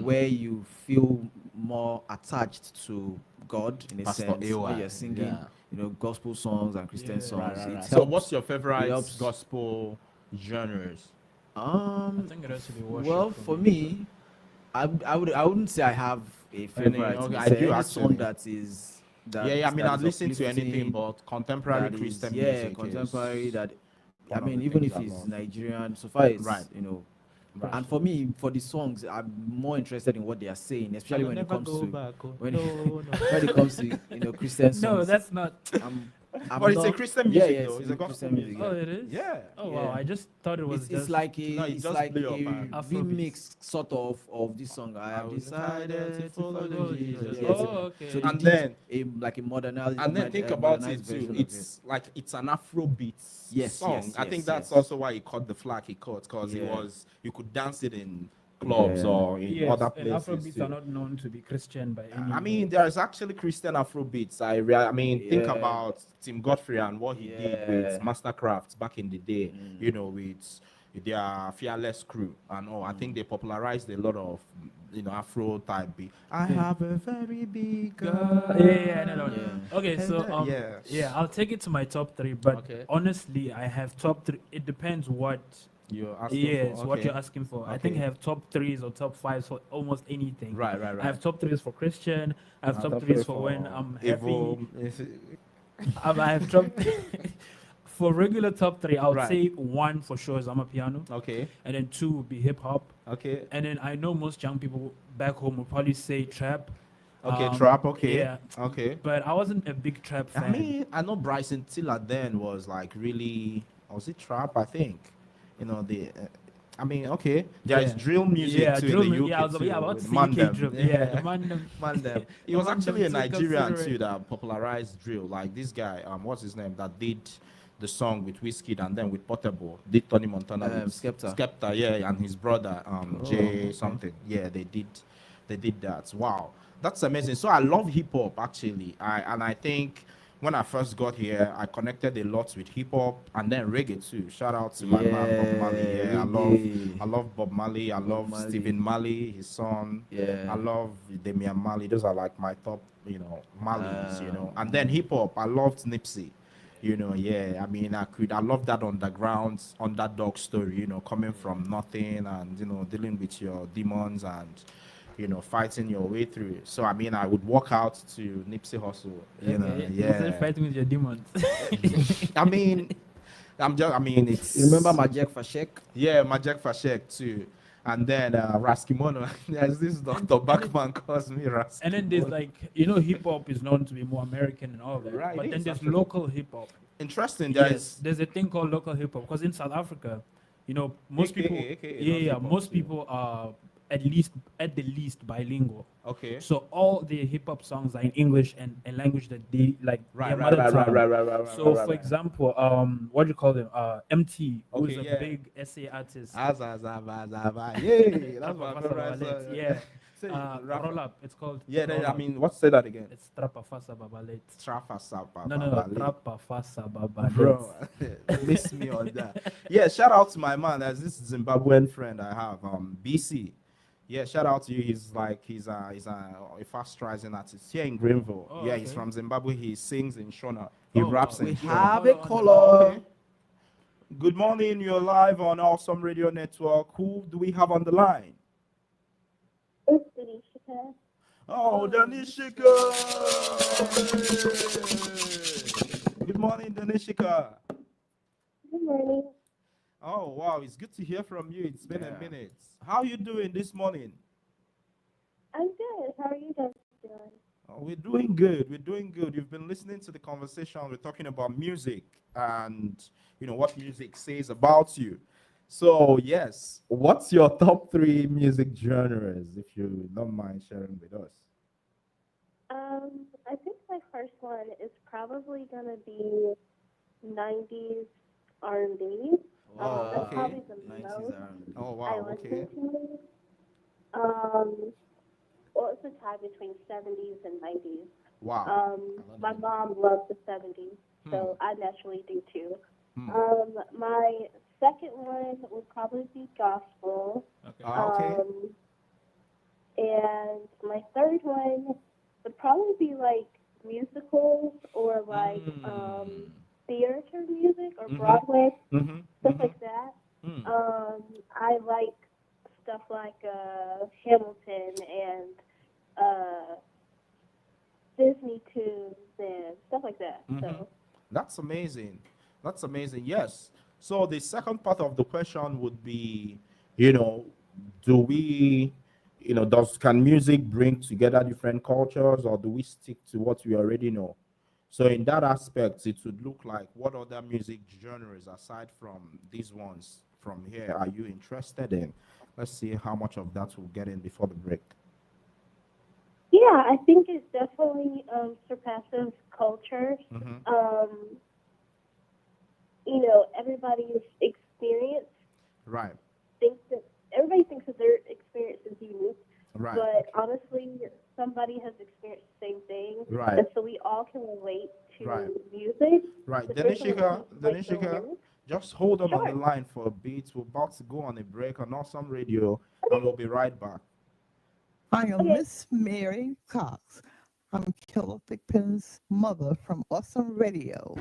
where you feel more attached to God in a Pastor sense AY, when you're singing, yeah. gospel songs and Christian Yeah. songs. Right. It So, helps. what's your favorite It helps. gospel genres? I think it has to be worship. Well, for me, I wouldn't say I have a favorite. okay, I It's do any song actually. that is Yeah, yeah. I mean, that I'd is listen to anything, uplifting, but contemporary that is, Christian yeah, music contemporary. is That I one of mean, the even things if I it's love. Nigerian, so far Right. it's, you know. Right. And for me, for the songs, I'm more interested in what they are saying, especially when it comes to when when it comes to Christian No, songs. that's not. I'm But it's a not. Christian Yeah, music yeah, though. it's It's a gospel Christian music. music. Oh, Yeah. it is. Yeah. Oh wow, Yeah. I just thought it was It's just like a No, it it's just like blew up, a man. Afrobeats. remix sort of this song. I have decided to follow follow Jesus. Jesus. Yeah, Oh, so, okay. so they And did then like a modernized and then think about modernized it too. version of it. It's like it's an Afrobeat Yes, song. yes, I think yes, that's yes. also why he caught the flag he caught, because it Yeah. was you could dance it in clubs Yeah. or in Yes, other and places Afrobeats too. are not known to be Christian by any. I mean, there's actually Christian Afrobeats. I mean, think Yeah. about Tim Godfrey and what he did with Yeah. Mastercraft back in the day. You know, with their Fearless crew and all. I think they popularized a lot of Afro type beat. I have a very big Yeah, no. Yeah. Okay, so yeah. yeah, I'll take it to my top three, but Okay. honestly, I have top three. It depends what. You're asking Yes, for what okay. you're asking for. I think I Okay. have top threes or top fives for almost anything. Right. I have top threes for Christian. I have top threes for when I'm happy. I have top for regular top three. I would Right. say one for sure is I'm a piano, Okay. and then two would be hip hop, Okay. and then I know most young people back home will probably say trap. Okay. Trap. Okay. Yeah, Okay. but I wasn't a big trap fan. I mean, I know Bryson Tiller then was like really, was it trap? I think, I mean, okay, there's Yeah. drill music Yeah, too drill in the mu- UK yeah, I was too, about to with say UK Mandem. drill. Yeah, the Mandem. Mandem. He The was actually a Mandem took Nigerian considerate- too that popularized drill. Like this guy, what's his name? That did the song with Wizkid and then with Portable, did Tony Montana with Skepta. Skepta, yeah, and his brother, Jay okay. something. Yeah, they did that. Wow, that's amazing. So I love hip hop actually. I think when I first got here, I connected a lot with hip hop and then reggae too. Shout out to my man Bob Marley. Yeah, reggae. I love Bob Marley. I love Marley. Stephen Marley, his son. Yeah. I love Damian Marley. Those are like my top, Marleys, And then hip hop, I loved Nipsey. Yeah. I mean, I love that underdog story, coming from nothing and, dealing with your demons and, fighting your way through it. So, I mean, I would walk out to Nipsey Hussle, You yeah. said fighting with your demons. I mean, it's. You remember Majek Fashek? Yeah, Majek Fashek too. And then Raskimono, there's this Dr. Bachman calls me Raskimono. And then there's like, hip hop is known to be more American and all that. Right, But it then is, there's actually. local hip hop. Interesting. Yes, there's a thing called local hip hop because in South Africa, most AKA, people, AKA yeah, non-hip hop, most too. people are at the least bilingual. Okay. So all the hip hop songs are in English and a language that they like Right, their right, mother right, tongue. right. So for example, what do you call them? MT, who's Okay, a yeah. big SA artist. Yay, that's my favorite song. Yeah. Say it, rap. Roll up. It's called. Yeah, Roll Up. what's say that again? It's Trapa Fasa Babalet. Trafa Sapa. No, Trapa Fasa Babalet. Bro, miss me on that. Yeah, shout out to my man. There's this Zimbabwean friend I have, BC. Yeah, shout out to you. He's a fast rising artist here in Greenville. Oh, yeah, okay. he's from Zimbabwe. He sings in Shona. He Oh, raps wow. in We Shona. have a Hold on. caller. Okay. Good morning. You're live on Awesome Radio Network. Who do we have on the line? It's Denishika. Oh, Danishika! Good morning, Danishika. Good morning. Oh, wow. It's good to hear from you. It's been Yeah. a minute. How are you doing this morning? I'm good. How are you guys doing? Oh, we're doing good. We're doing good. You've been listening to the conversation. We're talking about music and, what music says about you. So, yes, what's your top 3 music genres, if you don't mind sharing with us? I think my first one is probably gonna be 90s R&B. Oh, That's okay. probably the 90s most R&B. Oh, I wow. Okay. listen to. Well, it's a tie between 70s and 90s. Wow. My mom loves the 70s, so I naturally do too. Hmm. My second one would probably be gospel. Okay. Okay. And my third one would probably be like musicals or like theater music or Mhm. Broadway, Mhm. stuff Mhm. like that. Mm. I like stuff like Hamilton and Disney tunes and stuff like that. Mhm. So That's amazing. That's amazing. Yes. So the second part of the question would be, you know, do we, does can music bring together different cultures, or do we stick to what we already know? So in that aspect, it would look like, what other music genres aside from these ones from here are you interested in? Let's see how much of that we'll get in before the break. yeah, I think it definitely surpasses culture. Mhm. Everybody's experience Right. everybody thinks that their experience is unique, Right. but honestly, somebody has experienced the same thing, Right. and so we all can relate to Right. music. Right. Especially when it comes to, like, the Danishika, lyrics. just hold on the Sure. line for a bit. We're about to go on a break on Awesome Radio, and we'll be right back. I am Okay. Miss Mary Cox. I'm Killer Thigpen's mother from Awesome Radio.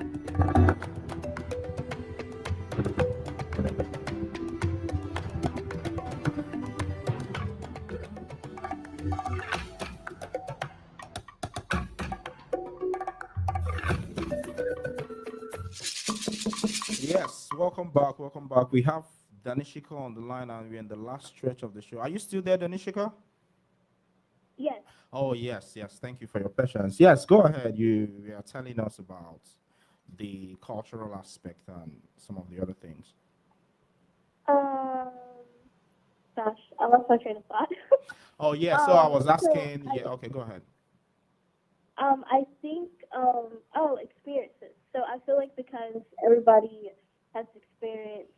Yes, welcome back. Welcome back. We have Danishika on the line, and we're in the last stretch of the show. Are you still there, Danishika? Yes. Oh, yes, yes. Thank you for your patience. Yes, go ahead. You are telling us about the cultural aspect and some of the other things. Gosh, I lost my train of thought. Oh, yeah. So I was So asking. Yeah. Okay. Go ahead. I think, experiences. So I feel like because everybody has experienced,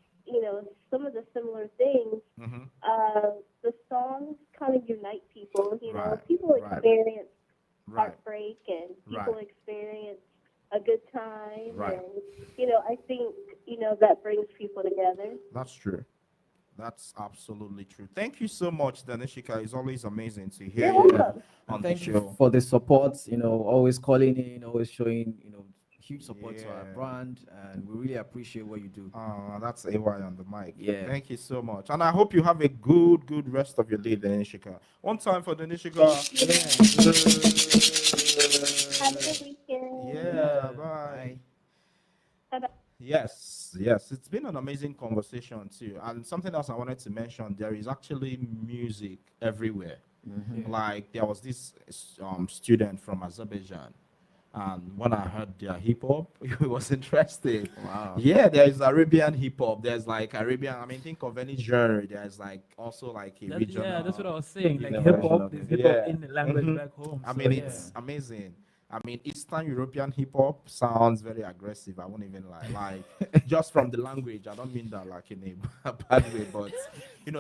some of the similar things, Mm-hmm. the songs kind of unite people. Right, People right. experience Right. heartbreak and people Right. experience a good time. Right. And, I think, that brings people together. That's true. That's absolutely true. Thank you so much, Danishika. It's always amazing to hear You're you welcome. on the Thank you show. for the support, always calling in, always showing, huge support to our Yeah. brand, and we really appreciate what you do. That's AY on the mic. Yeah. Thank you so much. And I hope you have a good rest of your day, Danishika. One time for Danishika. Have a good weekend. Yeah, bye. Bye-bye. Yes, yes. It's been an amazing conversation too. And something else I wanted to mention, there is actually music everywhere. Like there was this student from Azerbaijan, and when I heard their hip hop, it was interesting. Wow. Yeah, there is Arabian hip hop. There's like Arabian. I mean, think of any genre. There's like also like a regional. Yeah, that's what I was saying. you Like know, hip hop, there's hip hop yeah. in the language Mhm. back home. I so mean, yeah. it's amazing. I mean, Eastern European hip hop sounds very aggressive. I won't even lie. Like, just from the language, I don't mean that like in a bad way, but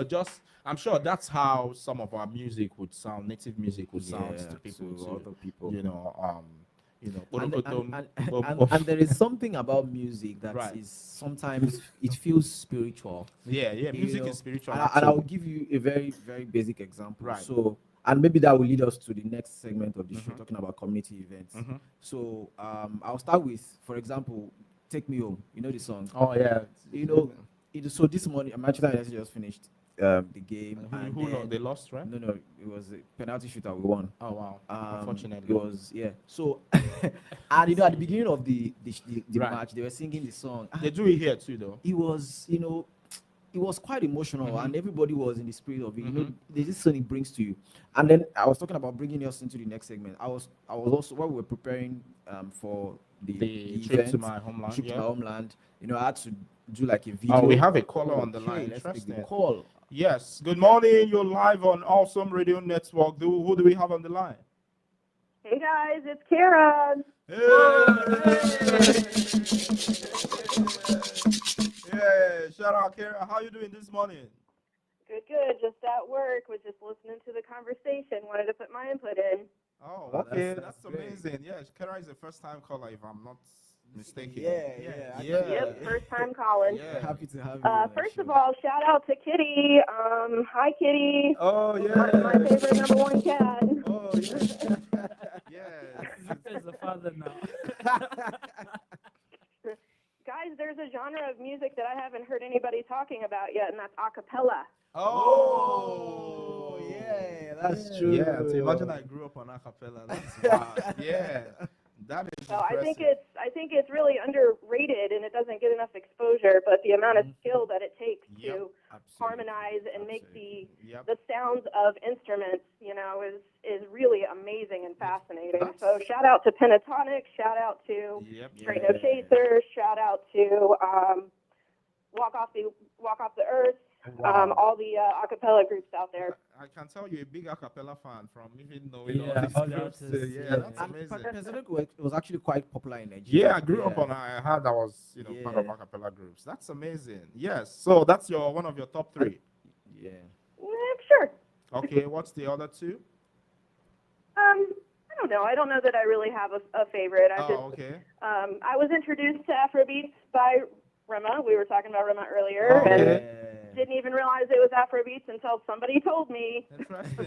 just I'm sure that's how some of our music would sound. Native music would sound to people, to too. other people. And there is something about music that is Right. sometimes it feels spiritual. Yeah, You music know, is spiritual. And I will give you a very, very basic example. Right. So, and maybe that will lead us to the next segment of the show, Mhm. talking about community events. Mhm. So, I'll start with, for example, "Take Me Home." You know the song. Oh yeah. So this morning, Manchester United just finished the game, and Who then, they lost, right? no, it was a penalty shootout. We won. Oh wow. It Unfortunately. was, yeah. So, and at the beginning of the Right. match, they were singing the song. They do it here too, though. It was, it was quite emotional, Mhm. and everybody was in the spirit of it. Mhm. There's this song it brings to you. And then I was talking about bringing us into the next segment. I was also, while we were preparing for the trip to event, my homeland. trip to Yeah. my homeland, I had to do like a video. Oh, we have a caller on the Okay, line. let's take the Interesting. call. Yes. Good morning. You're live on Awesome Radio Network. Who do we have on the line? Hey guys, it's Kara. Yeah. Shout out, Kara. How you doing this morning? Good. Just at work. Was just listening to the conversation. Wanted to put my input in. Oh, Oh, okay. that's That's great. amazing. Yeah, Kara is a first-time caller, if I'm not mistaken. Yeah. Yep, first time calling. Yeah. Happy to have you. on the First of show. all, shout out to Kitty. Hi, Kitty. Oh My favorite number one cat. Oh yeah. Yeah. As a father now. haven't heard anybody talking about yet, and that's a cappella. Oh, yeah, that's true. Yeah, so imagine I grew up on a cappella. That's wild. Yeah, that is So impressive. I think it's really underrated, and it doesn't get enough exposure. But the amount of skill that it takes to harmonize and make the sounds of instruments, is really amazing and fascinating. So shout out to Pentatonic, shout out to Straight No Chaser, shout out to Walk Off the Earth. All the a cappella groups out there. I can tell you're a big a cappella fan from even knowing all these groups. That's amazing. Pentatonic was actually quite popular in Nigeria. Yeah, I grew up on. I heard I was, part of a cappella groups. That's amazing. Yes. So that's one of your top 3. Yeah. Sure. Okay. What's the other 2? I don't know. I don't know that I really have a favorite. Okay. I was introduced to Afrobeats by Rema. We were talking about Rema earlier, and didn't even realize it was Afrobeats until somebody told me. Interesting.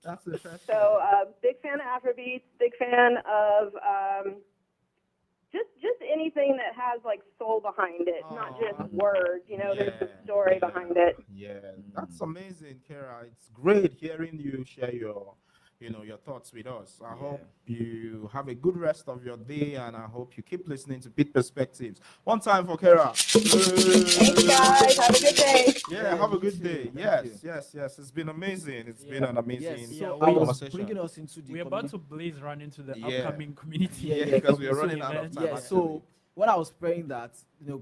That's interesting. So, big fan of Afrobeats. Big fan of just anything that has like soul behind it, not just words. There's a story behind it. Yeah, that's amazing, Kara. It's great hearing you share your thoughts with us. I hope you have a good rest of your day, and I hope you keep listening to Pit Perspectives. One time for Kara. Thanks, guys. Have a good day. Yeah, have a good day. Yes. It's been amazing. It's been an amazing conversation. Bringing us into the we're about to blaze run into the upcoming community. Yeah, because we are running out of time. Yeah, so when I was playing that,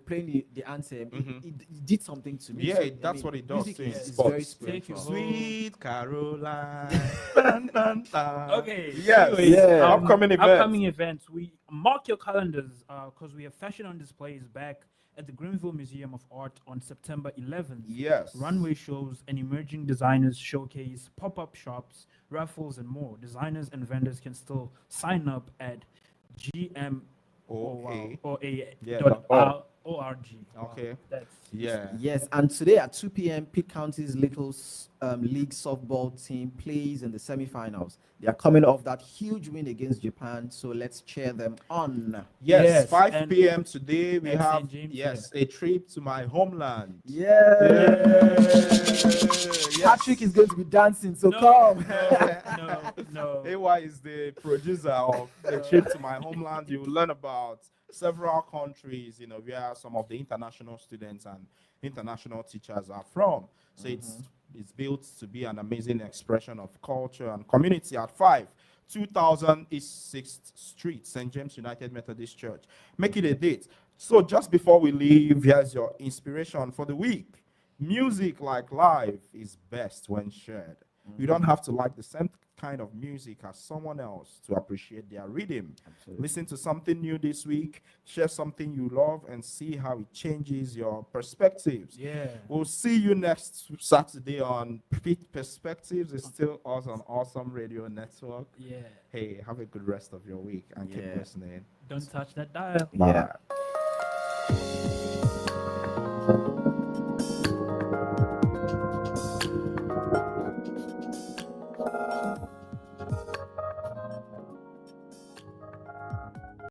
playing the anthem, it did something to me. Yeah, So, that's what it does. Music to is sports. very spiritual. Sweet Caroline. Dun, dun, dun. Okay. Yes. Anyways, Upcoming events. We mark your calendars because we have fashion on displays back at the Greenville Museum of Art on September 11th. Yes. Runway shows and emerging designers showcase, pop-up shops, raffles, and more. Designers and vendors can still sign up at GMOA.org. Okay. That's Yes, and today at 2 p.m., Pitt County's Little League softball team plays in the semifinals. They are coming off that huge win against Japan, so let's cheer them on. Yes, 5 p.m. today we at have St. James, a trip to my homeland. Patrick is going to be dancing, so come. No. AY is the producer of the trip to my homeland. You will learn about several countries, where some of the international students and international teachers are from. So it's built to be an amazing expression of culture and community at 2000 East 6th Street, St. James United Methodist Church. Make it a date. So just before we leave, here's your inspiration for the week. Music like life is best when shared. You don't have to like the same kind of music as someone else to appreciate their rhythm. Listen to something new this week, share something you love, and see how it changes your perspectives. Yeah. We'll see you next Saturday on Pit Perspectives. It's still us on Awesome Radio Network. Yeah. Hey, have a good rest of your week and keep listening. Don't touch that dial. Bye.